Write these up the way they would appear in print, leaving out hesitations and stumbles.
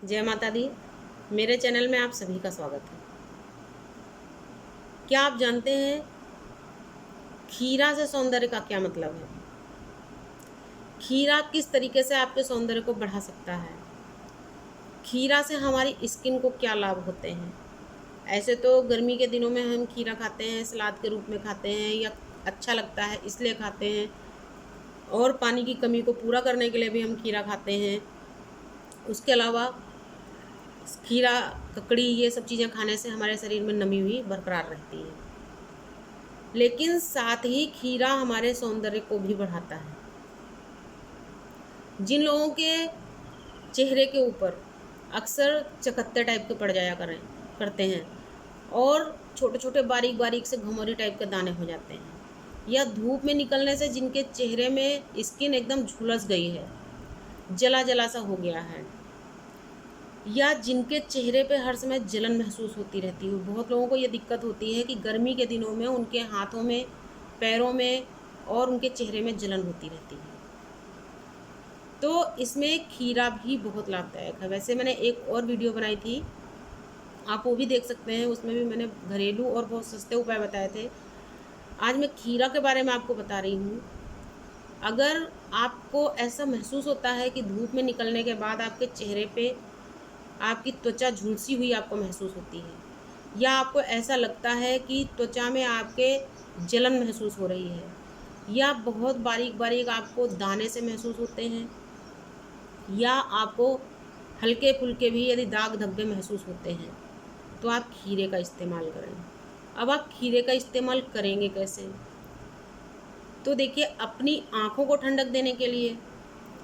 जय माता दी। मेरे चैनल में आप सभी का स्वागत है। क्या आप जानते हैं खीरा से सौंदर्य का क्या मतलब है? खीरा किस तरीके से आपके सौंदर्य को बढ़ा सकता है? खीरा से हमारी स्किन को क्या लाभ होते हैं? ऐसे तो गर्मी के दिनों में हम खीरा खाते हैं, सलाद के रूप में खाते हैं या अच्छा लगता है इसलिए खाते हैं, और पानी की कमी को पूरा करने के लिए भी हम खीरा खाते हैं। उसके अलावा खीरा, ककड़ी, ये सब चीज़ें खाने से हमारे शरीर में नमी भी बरकरार रहती है। लेकिन साथ ही खीरा हमारे सौंदर्य को भी बढ़ाता है। जिन लोगों के चेहरे के ऊपर अक्सर चकत्ते टाइप के पड़ जाया करते हैं और छोटे छोटे बारीक बारीक से घुमरी टाइप के दाने हो जाते हैं, या धूप में निकलने से जिनके चेहरे में स्किन एकदम झुलस गई है, जला जला सा हो गया है, या जिनके चेहरे पे हर समय जलन महसूस होती रहती है। बहुत लोगों को ये दिक्कत होती है कि गर्मी के दिनों में उनके हाथों में, पैरों में और उनके चेहरे में जलन होती रहती है। तो इसमें खीरा भी बहुत लाभदायक है। वैसे मैंने एक और वीडियो बनाई थी, आप वो भी देख सकते हैं। उसमें भी मैंने घरेलू और बहुत सस्ते उपाय बताए थे। आज मैं खीरा के बारे में आपको बता रही हूँ। अगर आपको ऐसा महसूस होता है कि धूप में निकलने के बाद आपके चेहरे पे आपकी त्वचा झुलसी हुई आपको महसूस होती है, या आपको ऐसा लगता है कि त्वचा में आपके जलन महसूस हो रही है, या बहुत बारीक बारीक आपको दाने से महसूस होते हैं, या आपको हल्के फुल्के भी यदि दाग धब्बे महसूस होते हैं, तो आप खीरे का इस्तेमाल करें। अब आप खीरे का इस्तेमाल करेंगे कैसे? तो देखिए, अपनी आँखों को ठंडक देने के लिए,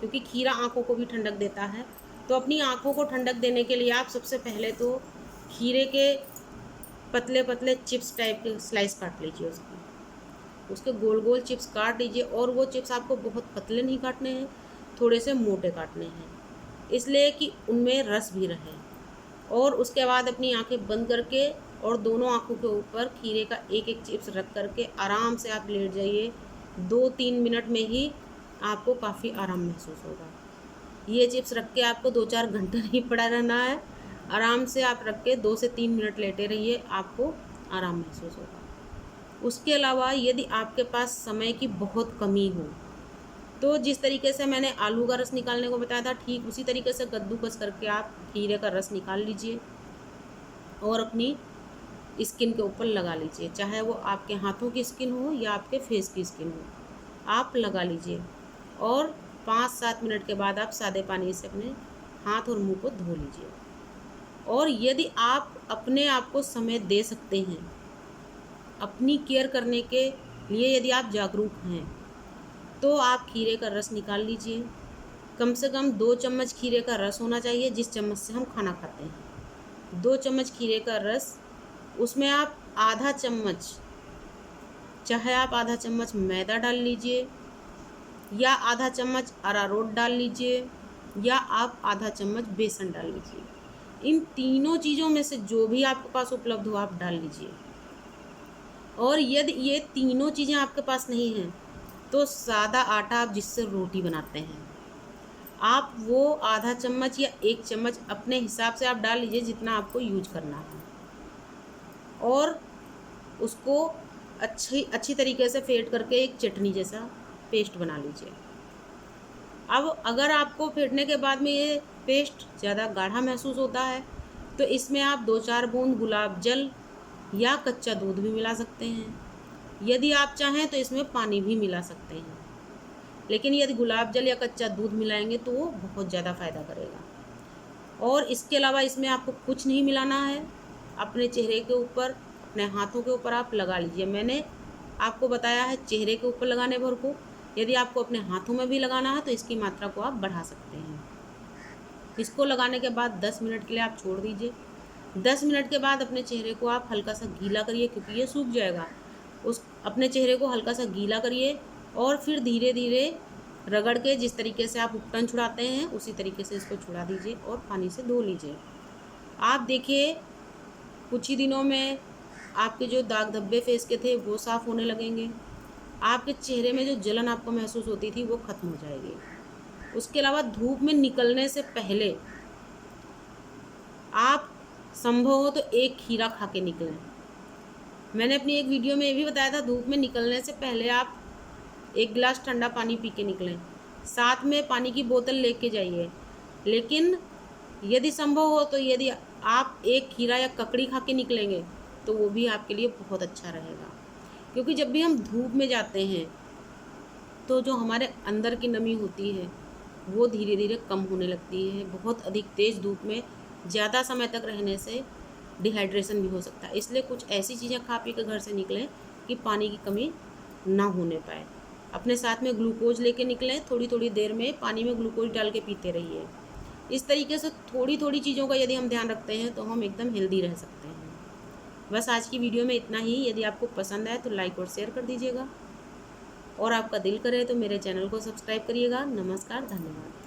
क्योंकि खीरा आँखों को भी ठंडक देता है, तो अपनी आँखों को ठंडक देने के लिए आप सबसे पहले तो खीरे के पतले पतले चिप्स टाइप के स्लाइस काट लीजिए। उसके गोल गोल चिप्स काट लीजिए, और वो चिप्स आपको बहुत पतले नहीं काटने हैं, थोड़े से मोटे काटने हैं, इसलिए कि उनमें रस भी रहे। और उसके बाद अपनी आंखें बंद करके और दोनों आंखों के ऊपर खीरे का एक एक चिप्स रख करके आराम से आप लेट जाइए। 2-3 मिनट में ही आपको काफ़ी आराम महसूस होगा। ये चिप्स रख के आपको 2-4 घंटे नहीं पड़ा रहना है। आराम से आप रख के 2 से 3 मिनट लेटे रहिए, आपको आराम महसूस होगा। उसके अलावा यदि आपके पास समय की बहुत कमी हो, तो जिस तरीके से मैंने आलू का रस निकालने को बताया था, ठीक उसी तरीके से कद्दूकस करके आप खीरे का रस निकाल लीजिए और अपनी स्किन के ऊपर लगा लीजिए। चाहे वो आपके हाथों की स्किन हो या आपके फेस की स्किन हो, आप लगा लीजिए। और 5-7 मिनट के बाद आप सादे पानी से अपने हाथ और मुंह को धो लीजिए। और यदि आप अपने आप को समय दे सकते हैं, अपनी केयर करने के लिए यदि आप जागरूक हैं, तो आप खीरे का रस निकाल लीजिए। कम से कम 2 चम्मच खीरे का रस होना चाहिए, जिस चम्मच से हम खाना खाते हैं। 2 चम्मच खीरे का रस, उसमें आप आधा चम्मच, चाहे आप आधा चम्मच मैदा डाल लीजिए, या आधा चम्मच अरारोट डाल लीजिए, या आप आधा चम्मच बेसन डाल लीजिए। इन तीनों चीज़ों में से जो भी आपके पास उपलब्ध हो आप डाल लीजिए। और यदि ये तीनों चीज़ें आपके पास नहीं हैं, तो सादा आटा आप जिससे रोटी बनाते हैं, आप वो आधा चम्मच या 1 चम्मच अपने हिसाब से आप डाल लीजिए, जितना आपको यूज करना है। और उसको अच्छी अच्छी तरीके से फेंट करके एक चटनी जैसा पेस्ट बना लीजिए। अब अगर आपको फेंटने के बाद में ये पेस्ट ज़्यादा गाढ़ा महसूस होता है, तो इसमें आप 2-4 बूंद गुलाब जल या कच्चा दूध भी मिला सकते हैं। यदि आप चाहें तो इसमें पानी भी मिला सकते हैं, लेकिन यदि गुलाब जल या कच्चा दूध मिलाएंगे तो वो बहुत ज़्यादा फ़ायदा करेगा। और इसके अलावा इसमें आपको कुछ नहीं मिलाना है। अपने चेहरे के ऊपर, अपने हाथों के ऊपर आप लगा लीजिए। मैंने आपको बताया है चेहरे के ऊपर लगाने भर को। यदि आपको अपने हाथों में भी लगाना है तो इसकी मात्रा को आप बढ़ा सकते हैं। इसको लगाने के बाद 10 मिनट के लिए आप छोड़ दीजिए। 10 मिनट के बाद अपने चेहरे को आप हल्का सा गीला करिए, क्योंकि ये सूख जाएगा। उस अपने चेहरे को हल्का सा गीला करिए और फिर धीरे धीरे रगड़ के, जिस तरीके से आप उपटन छुड़ाते हैं उसी तरीके से इसको छुड़ा दीजिए और पानी से धो लीजिए। आप देखिए, कुछ ही दिनों में आपके जो दाग धब्बे फेस के थे वो साफ़ होने लगेंगे। आपके चेहरे में जो जलन आपको महसूस होती थी वो ख़त्म हो जाएगी। उसके अलावा धूप में निकलने से पहले आप संभव हो तो एक खीरा खा के निकलें। मैंने अपनी एक वीडियो में ये भी बताया था, धूप में निकलने से पहले आप एक गिलास ठंडा पानी पी के निकलें, साथ में पानी की बोतल लेके जाइए। लेकिन यदि संभव हो तो यदि आप एक खीरा या ककड़ी खा के निकलेंगे तो वो भी आपके लिए बहुत अच्छा रहेगा। क्योंकि जब भी हम धूप में जाते हैं तो जो हमारे अंदर की नमी होती है वो धीरे धीरे कम होने लगती है। बहुत अधिक तेज़ धूप में ज़्यादा समय तक रहने से डिहाइड्रेशन भी हो सकता है। इसलिए कुछ ऐसी चीज़ें खा पी कर घर से निकलें कि पानी की कमी ना होने पाए। अपने साथ में ग्लूकोज लेके निकलें, थोड़ी थोड़ी देर में पानी में ग्लूकोज डाल के पीते रहिए। इस तरीके से थोड़ी थोड़ी चीज़ों का यदि हम ध्यान रखते हैं तो हम एकदम हेल्दी रह सकते हैं। बस आज की वीडियो में इतना ही। यदि आपको पसंद आए तो लाइक और शेयर कर दीजिएगा, और आपका दिल करे तो मेरे चैनल को सब्सक्राइब करिएगा। नमस्कार, धन्यवाद।